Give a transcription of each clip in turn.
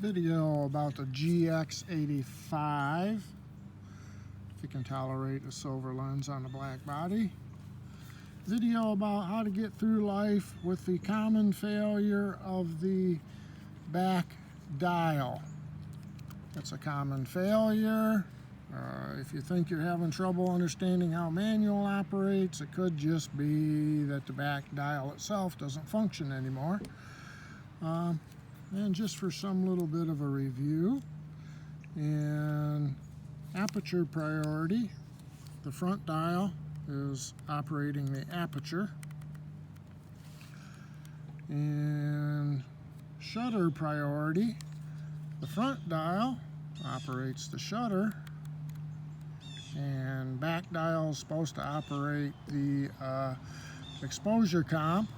Video about the GX85, if you can tolerate a silver lens on the black body. Video about how to get through life with the common failure of the back dial. It's a common failure. If you think you're having trouble understanding how manual operates, it could just be that the back dial itself doesn't function anymore. And just for some little bit of a review, in aperture priority, the front dial is operating the aperture. In shutter priority, the front dial operates the shutter, and back dial is supposed to operate the exposure comp,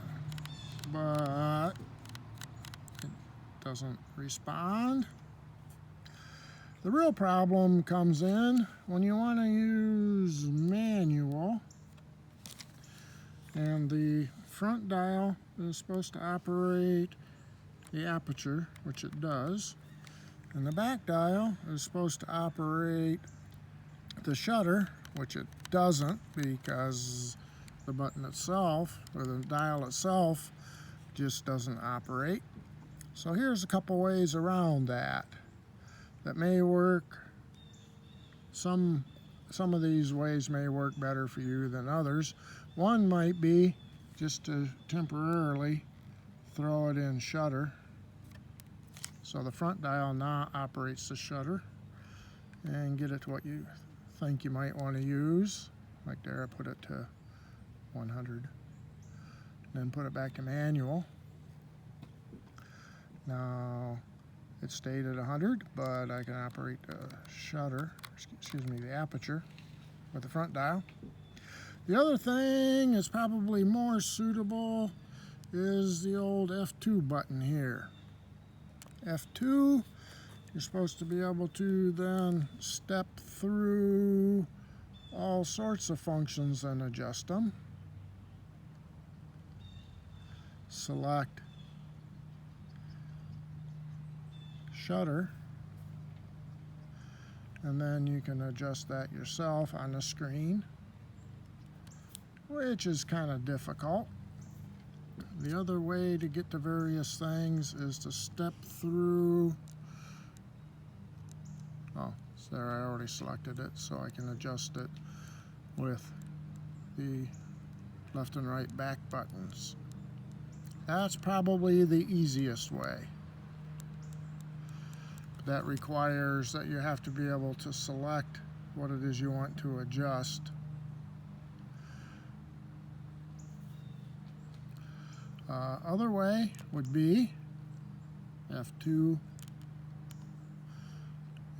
but it doesn't respond. The real problem comes in when you want to use manual, and the front dial is supposed to operate the aperture, which it does, and the back dial is supposed to operate the shutter, which it doesn't, because the button itself, or the dial itself, just doesn't operate. So here's a couple ways around that may work. Some of these ways may work better for you than others. One might be just to temporarily throw it in shutter, so the front dial now operates the shutter, and get it to what you think you might want to use. Like there, I put it to 100, then put it back to manual. Now it stayed at 100, but I can operate the shutter, excuse me, the aperture with the front dial. The other thing is probably more suitable is the old F2 button here. F2, you're supposed to be able to then step through all sorts of functions and adjust them. Select shutter, and then you can adjust that yourself on the screen, which is kind of difficult. The other way to get to various things is to step through. Oh, so there, I already selected it, so I can adjust it with the left and right back buttons. That's probably the easiest way. That requires that you have to be able to select what it is you want to adjust. Other way would be F2,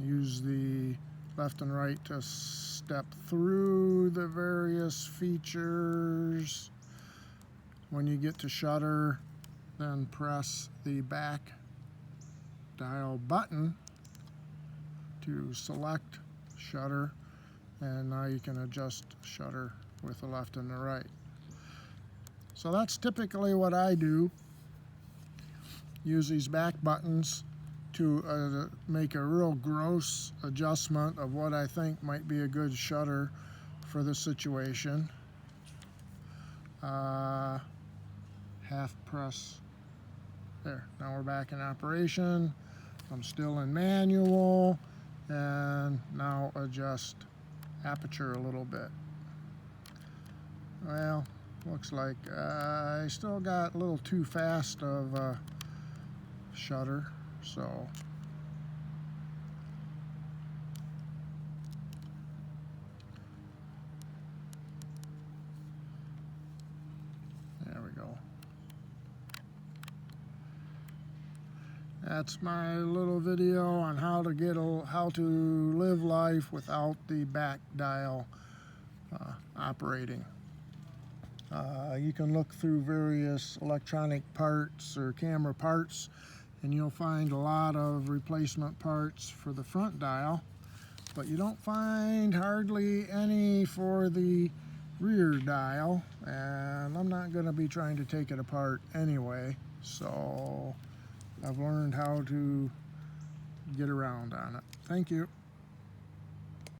use the left and right to step through the various features. When you get to shutter, then press the back dial button to select shutter, and now you can adjust shutter with the left and the right. So that's typically what I do. Use these back buttons to make a real gross adjustment of what I think might be a good shutter for the situation. Half press. There, now we're back in operation. I'm still in manual, and now adjust aperture a little bit. Well, looks like I still got a little too fast of shutter, so there we go. That's my little video on how to live life without the back dial operating. You can look through various electronic parts or camera parts, and you'll find a lot of replacement parts for the front dial, but you don't find hardly any for the rear dial, and I'm not going to be trying to take it apart anyway, so I've learned how to get around on it. Thank you.